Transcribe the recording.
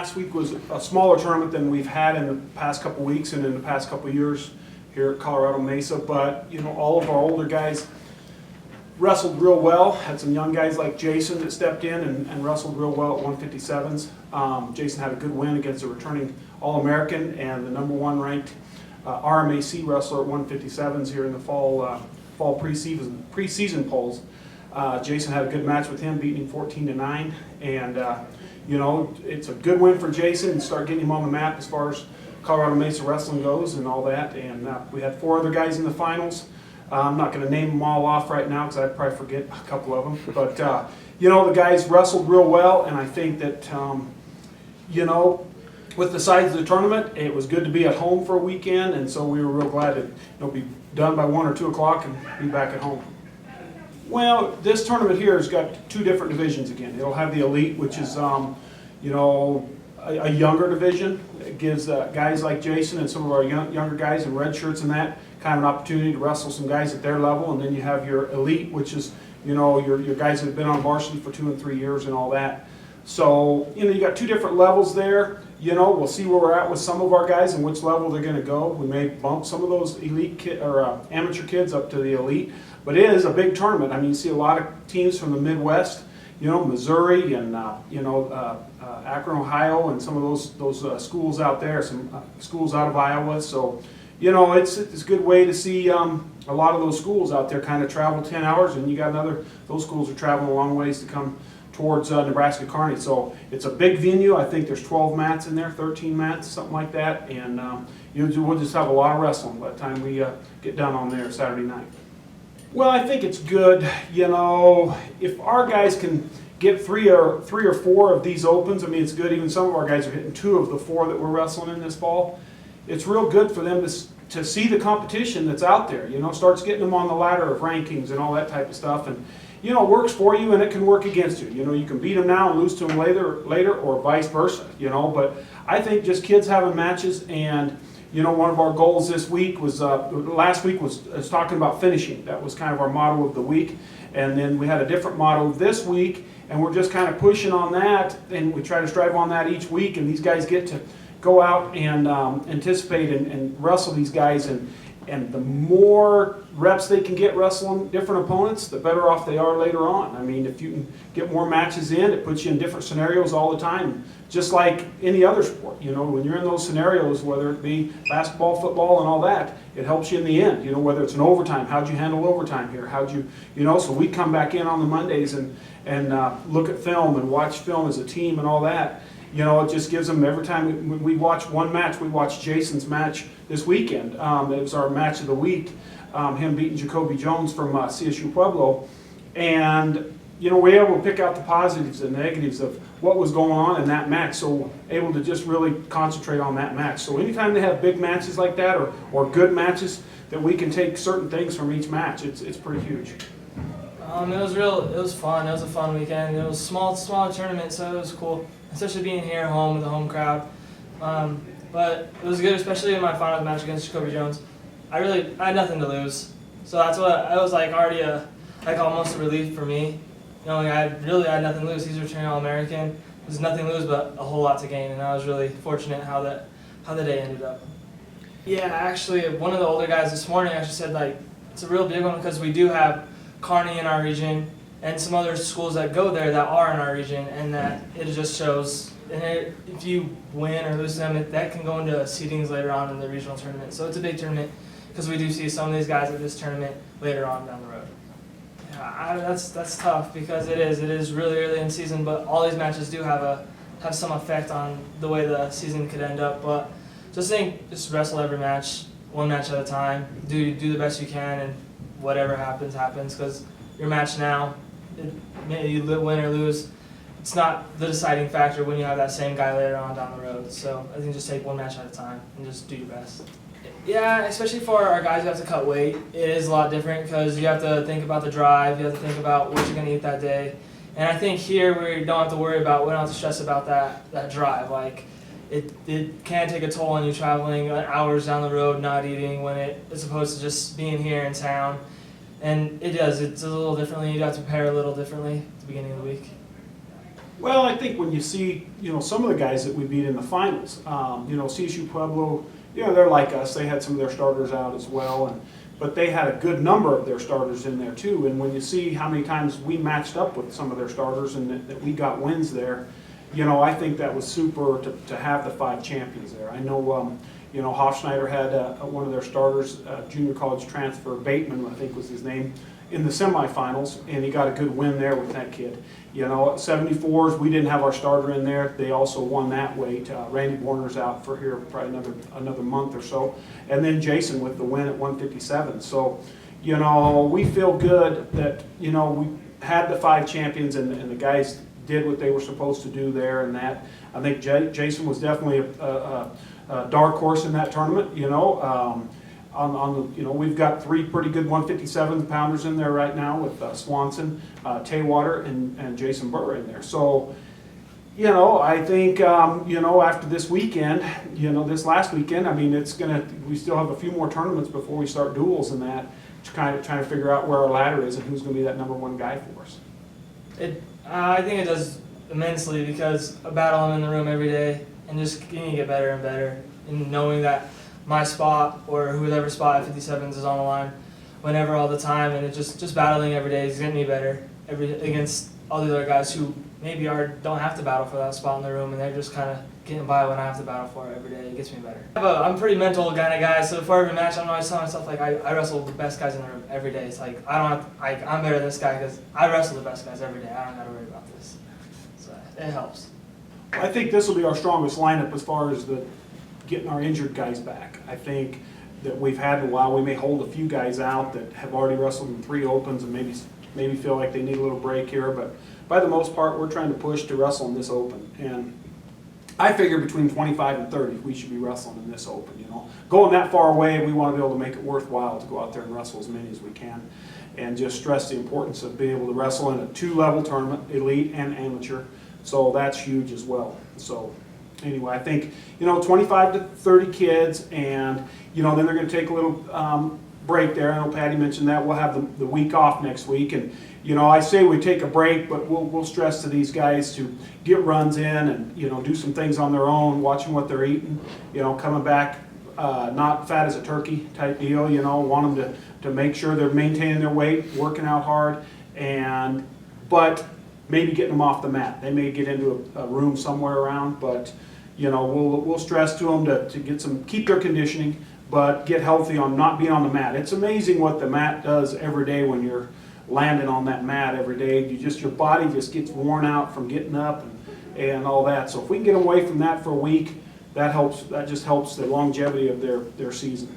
last week was a smaller tournament than we've had in the past couple weeks and in the past couple years here at Colorado Mesa. But you know, all of our older guys wrestled real well. Had some young guys like Jason that stepped in and wrestled real well at 157s. Jason had a good win against a returning All-American and the #1 ranked RMAC wrestler at 157s here in the fall preseason polls. Jason had a good match with him, beating him 14-9, and you know, it's a good win for Jason and start getting him on the map as far as Colorado Mesa wrestling goes and all that. And we had 4 other guys in the finals. I'm not going to name them all off right now because I'd probably forget a couple of them. But you know, the guys wrestled real well, and I think that you know, with the size of the tournament, it was good to be at home for a weekend, and so we were real glad to be done by 1 or 2 o'clock and be back at home. Well, this tournament here has got 2 different divisions again. It'll have the elite, which is you know, a younger division. It gives guys like Jason and some of our younger guys in red shirts and that kind of an opportunity to wrestle some guys at their level. And then you have your elite, which is, you know, your guys that have been on varsity for 2 and 3 years and all that. So, you know, you got 2 different levels there. You know, we'll see where we're at with some of our guys and which level they're going to go. We may bump some of those elite amateur kids up to the elite, but it is a big tournament. I mean, you see a lot of teams from the Midwest, you know, Missouri and you know, Akron, Ohio, and some of those schools out there, some schools out of Iowa. So, you know, it's a good way to see a lot of those schools out there kind of travel 10 hours, and you got those schools are traveling a long ways to come towards Nebraska Kearney. So it's a big venue. I think there's 12 mats in there, 13 mats, something like that. And we'll just have a lot of wrestling by the time we get done on there Saturday night. Well, I think it's good, you know, if our guys can get 3 or 4 of these opens. I mean, it's good. Even some of our guys are hitting 2 of the 4 that we're wrestling in this fall. It's real good for them to see the competition that's out there, you know, starts getting them on the ladder of rankings and all that type of stuff. And you know, it works for you and it can work against you. You know, you can beat them now and lose to them later or vice versa, you know. But I think just kids having matches, and, you know, one of our goals this week was, last week was talking about finishing. That was kind of our motto of the week. And then we had a different motto this week, and we're just kind of pushing on that, and we try to strive on that each week, and these guys get to go out and anticipate and wrestle these guys, and the more reps they can get wrestling different opponents, the better off they are later on. I mean, if you can get more matches in, it puts you in different scenarios all the time, just like any other sport. You know, when you're in those scenarios, whether it be basketball, football, and all that, it helps you in the end. You know, whether it's an overtime, how'd you handle overtime here? How'd you know, so we come back in on the Mondays and look at film and watch film as a team and all that. You know, it just gives them, every time we watch one match, we watched Jason's match this weekend. It was our match of the week, him beating Jacoby Jones from CSU Pueblo. And, you know, we were able to pick out the positives and negatives of what was going on in that match, so able to just really concentrate on that match. So anytime they have big matches like that, or good matches, that we can take certain things from each match, it's pretty huge. It was fun. It was a fun weekend. It was smaller tournament, so it was cool, especially being here at home with the home crowd. But it was good, especially in my final match against Jacoby Jones. I had nothing to lose, so that's what I was like already almost a relief for me. You know, like I had nothing to lose. He's a returning All-American. There's nothing to lose, but a whole lot to gain, and I was really fortunate how the day ended up. Yeah, actually, one of the older guys this morning actually said like it's a real big one because we do have Kearney in our region and some other schools that go there that are in our region, and that it just shows. And if you win or lose them, that can go into seedings later on in the regional tournament. So it's a big tournament because we do see some of these guys at this tournament later on down the road. Yeah, that's tough because it is really early in season, but all these matches do have some effect on the way the season could end up. But just wrestle every match, one match at a time. Do the best you can, and whatever happens, happens. Because your match now, maybe you win or lose, it's not the deciding factor when you have that same guy later on down the road. So I think just take one match at a time and just do your best. Yeah, especially for our guys who have to cut weight, it is a lot different because you have to think about the drive, you have to think about what you're going to eat that day. And I think here we don't have to worry about, we don't have to stress about that drive. Like, it can take a toll on you traveling hours down the road not eating when as opposed to just being here in town. And it's a little differently, you have to prepare a little differently at the beginning of the week. Well, I think when you see, some of the guys that we beat in the finals, CSU Pueblo, they're like us. They had some of their starters out as well, but they had a good number of their starters in there too. And when you see how many times we matched up with some of their starters and that we got wins there, I think that was super to have the 5 champions there. I know, Hofschneider had one of their starters, junior college transfer, Bateman, I think was his name, in the semifinals, and he got a good win there with that kid. 74s, we didn't have our starter in there. They also won that weight. Randy Warner's out for here probably another month or so. And then Jason with the win at 157. So, we feel good that, we had the 5 champions and the guys did what they were supposed to do there, and that. I think Jason was definitely a dark horse in that tournament, we've got 3 pretty good 157 pounders in there right now with Swanson, Taywater, and Jason Buhr in there. So, I think, after this weekend, this last weekend, we still have a few more tournaments before we start duels and that, trying to figure out where our ladder is and who's going to be that #1 guy for us. I think it does immensely because I battle them in the room every day and just getting to get better and better, and knowing that my spot or whoever's spot at 57s is on the line whenever, all the time, and it's just battling every day is getting me better against all the other guys who maybe don't have to battle for that spot in the room, and they're just kind of getting by when I have to battle for it every day. It gets me better. I'm a pretty mental kind of guy, so before every match I'm always telling myself, like, I wrestle the best guys in the room every day. It's like I'm better than this guy because I wrestle the best guys every day. I don't got to worry about this, so it helps. I think this will be our strongest lineup as far as getting our injured guys back. I think that we've had in a while. We may hold a few guys out that have already wrestled in 3 opens and maybe feel like they need a little break here, but by the most part, we're trying to push to wrestle in this open. And I figure between 25 and 30 we should be wrestling in this open. Going that far away, we want to be able to make it worthwhile to go out there and wrestle as many as we can, and just stress the importance of being able to wrestle in a 2-level tournament, elite and amateur. So that's huge as well. So anyway, I think 25 to 30 kids, and then they're going to take a little break there. I know Patty mentioned that we'll have the week off next week, and I say we take a break, but we'll stress to these guys to get runs in and do some things on their own, watching what they're eating, coming back not fat as a turkey type deal. Want them to make sure they're maintaining their weight, working out hard, but maybe getting them off the mat. They may get into a room somewhere around, but we'll stress to them to keep their conditioning, but get healthy on not being on the mat. It's amazing what the mat does every day when you're landing on that mat every day. Your body just gets worn out from getting up and all that. So if we can get away from that for a week, that just helps the longevity of their season.